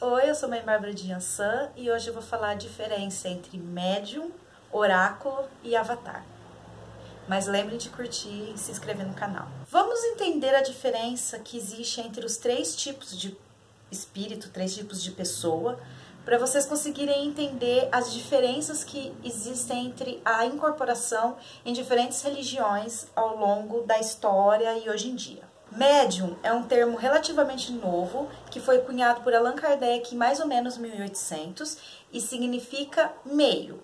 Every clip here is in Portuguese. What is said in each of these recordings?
Oi, eu sou a Mãe Bárbara de Yansan e hoje eu vou falar a diferença entre médium, oráculo e avatar. Mas lembre de curtir e se inscrever no canal. Vamos entender a diferença que existe entre os três tipos de espírito, três tipos de pessoa, para vocês conseguirem entender as diferenças que existem entre a incorporação em diferentes religiões ao longo da história e hoje em dia. Médium é um termo relativamente novo que foi cunhado por Allan Kardec em mais ou menos 1800 e significa meio.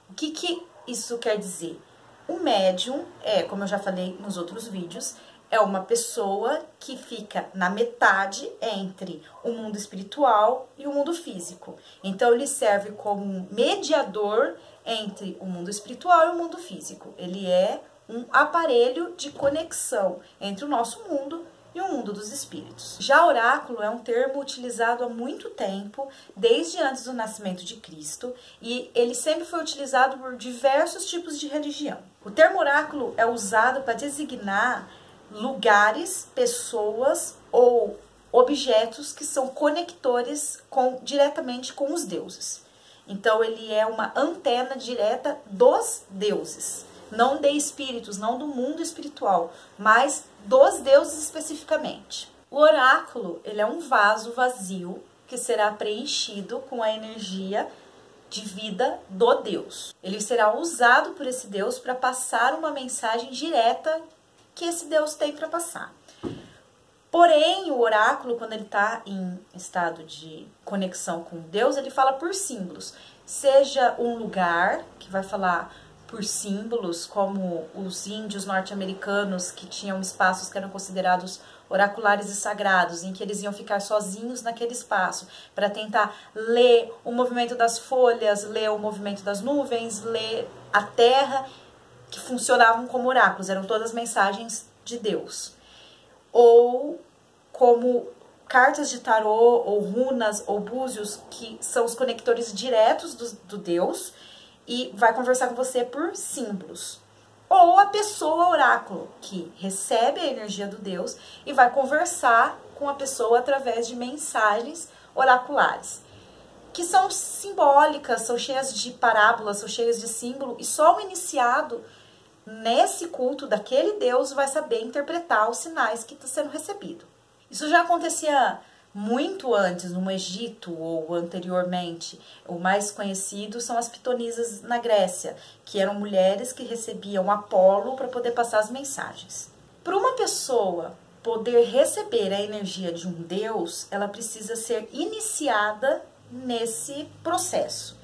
O que isso quer dizer? O médium é, como eu já falei nos outros vídeos, é uma pessoa que fica na metade entre o mundo espiritual e o mundo físico. Então ele serve como um mediador entre o mundo espiritual e o mundo físico. Ele é um aparelho de conexão entre o nosso mundo e o mundo dos espíritos. Já oráculo é um termo utilizado há muito tempo, desde antes do nascimento de Cristo, e ele sempre foi utilizado por diversos tipos de religião. O termo oráculo é usado para designar lugares, pessoas ou objetos que são conectores diretamente com os deuses. Então ele é uma antena direta dos deuses. Não de espíritos, não do mundo espiritual, mas dos deuses especificamente. O oráculo, ele é um vaso vazio que será preenchido com a energia de vida do Deus. Ele será usado por esse Deus para passar uma mensagem direta que esse Deus tem para passar. Porém, o oráculo, quando ele está em estado de conexão com Deus, ele fala por símbolos. Seja um lugar, que vai falar por símbolos, como os índios norte-americanos que tinham espaços que eram considerados oraculares e sagrados, em que eles iam ficar sozinhos naquele espaço para tentar ler o movimento das folhas, ler o movimento das nuvens, ler a terra, que funcionavam como oráculos, eram todas mensagens de Deus. Ou como cartas de tarô, ou runas, ou búzios, que são os conectores diretos do Deus, e vai conversar com você por símbolos. Ou a pessoa oráculo, que recebe a energia do Deus e vai conversar com a pessoa através de mensagens oraculares, que são simbólicas, são cheias de parábolas, são cheias de símbolo, e só o iniciado nesse culto daquele Deus vai saber interpretar os sinais que está sendo recebido. Isso já acontecia muito antes, no Egito ou anteriormente. O mais conhecido são as pitonisas na Grécia, que eram mulheres que recebiam Apolo para poder passar as mensagens. Para uma pessoa poder receber a energia de um Deus, ela precisa ser iniciada nesse processo.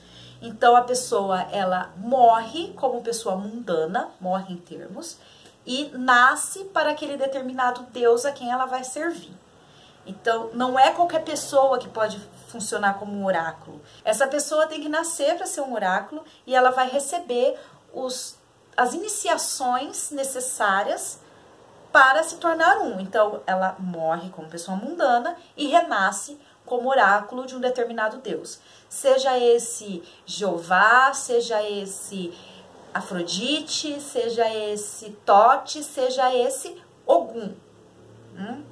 Então a pessoa, ela morre como pessoa mundana, morre em termos, e nasce para aquele determinado Deus a quem ela vai servir. Então, não é qualquer pessoa que pode funcionar como um oráculo. Essa pessoa tem que nascer para ser um oráculo e ela vai receber as iniciações necessárias para se tornar um. Então, ela morre como pessoa mundana e renasce como oráculo de um determinado Deus. Seja esse Jeová, seja esse Afrodite, seja esse Tote, seja esse Ogum.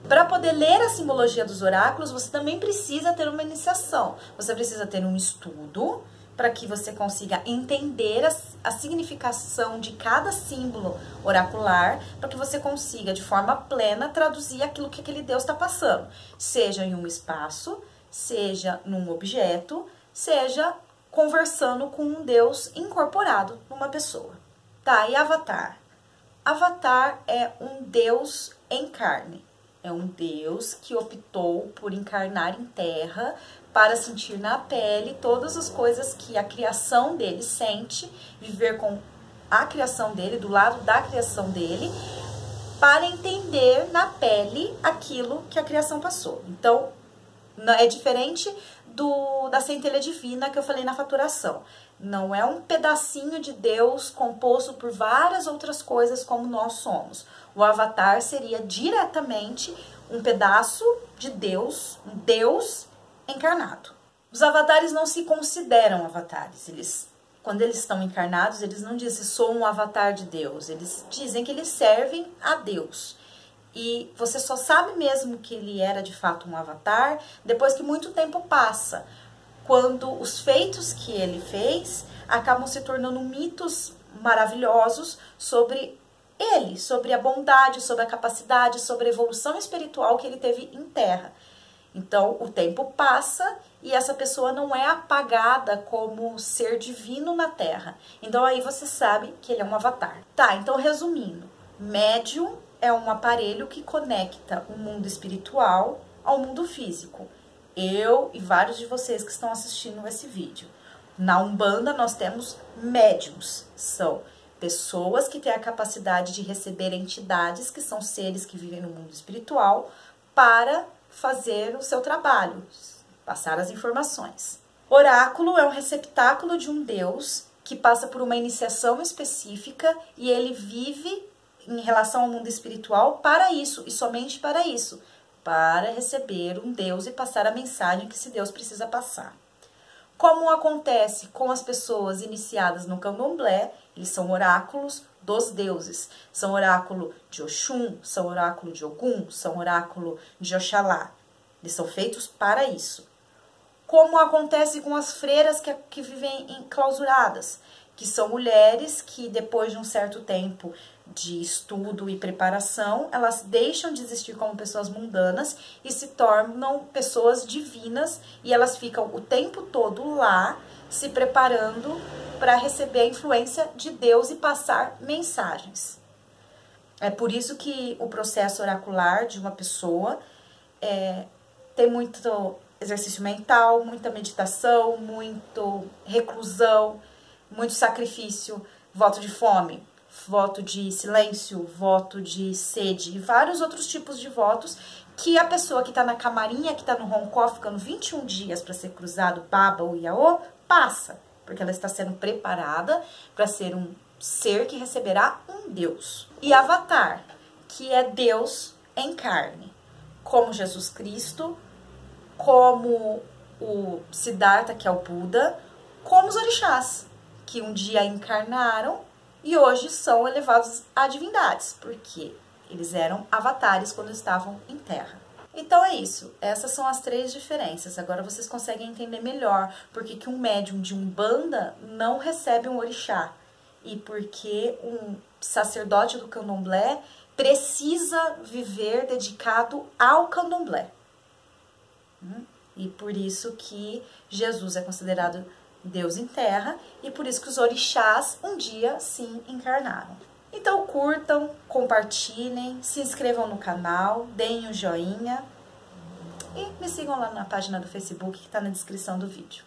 Para poder ler a simbologia dos oráculos, você também precisa ter uma iniciação. Você precisa ter um estudo para que você consiga entender a significação de cada símbolo oracular, para que você consiga, de forma plena, traduzir aquilo que aquele Deus está passando. Seja em um espaço, seja num objeto, seja conversando com um Deus incorporado numa pessoa. Tá, e Avatar? Avatar é um Deus em carne. É um Deus que optou por encarnar em terra para sentir na pele todas as coisas que a criação dele sente, viver com a criação dele, do lado da criação dele, para entender na pele aquilo que a criação passou. Então, é diferente da centelha divina que eu falei na faturação. Não é um pedacinho de Deus composto por várias outras coisas como nós somos. O avatar seria diretamente um pedaço de Deus, um Deus encarnado. Os avatares não se consideram avatares. Quando eles estão encarnados, eles não dizem sou um avatar de Deus. Eles dizem que eles servem a Deus. E você só sabe mesmo que ele era de fato um avatar depois que muito tempo passa, quando os feitos que ele fez acabam se tornando mitos maravilhosos sobre ele, sobre a bondade, sobre a capacidade, sobre a evolução espiritual que ele teve em Terra. Então, o tempo passa e essa pessoa não é apagada como ser divino na Terra. Então, aí você sabe que ele é um avatar. Tá, então resumindo, médium é um aparelho que conecta o mundo espiritual ao mundo físico. Eu e vários de vocês que estão assistindo esse vídeo. Na Umbanda nós temos médiums, são pessoas que têm a capacidade de receber entidades, que são seres que vivem no mundo espiritual, para fazer o seu trabalho, passar as informações. Oráculo é um receptáculo de um deus que passa por uma iniciação específica e ele vive em relação ao mundo espiritual para isso e somente para isso, para receber um deus e passar a mensagem que esse deus precisa passar. Como acontece com as pessoas iniciadas no candomblé, eles são oráculos dos deuses. São oráculo de Oxum, são oráculo de Ogum, são oráculo de Oxalá. Eles são feitos para isso. Como acontece com as freiras que vivem enclausuradas, que são mulheres que depois de um certo tempo de estudo e preparação, elas deixam de existir como pessoas mundanas e se tornam pessoas divinas e elas ficam o tempo todo lá se preparando para receber a influência de Deus e passar mensagens. É por isso que o processo oracular de uma pessoa tem muito exercício mental, muita meditação, muito reclusão, muito sacrifício, voto de fome, voto de silêncio, voto de sede e vários outros tipos de votos que a pessoa que está na camarinha, que está no roncó, ficando 21 dias para ser cruzado Baba ou Iaô, passa, porque ela está sendo preparada para ser um ser que receberá um Deus. E Avatar, que é Deus em carne, como Jesus Cristo, como o Siddhartha, que é o Buda, como os orixás, que um dia encarnaram e hoje são elevados a divindades, porque eles eram avatares quando estavam em terra. Então é isso, essas são as 3 diferenças. Agora vocês conseguem entender melhor por que um médium de Umbanda não recebe um orixá e porque um sacerdote do candomblé precisa viver dedicado ao candomblé. E por isso que Jesus é considerado Deus em terra e por isso que os orixás um dia sim encarnaram. Então curtam, compartilhem, se inscrevam no canal, deem um joinha e me sigam lá na página do Facebook que está na descrição do vídeo.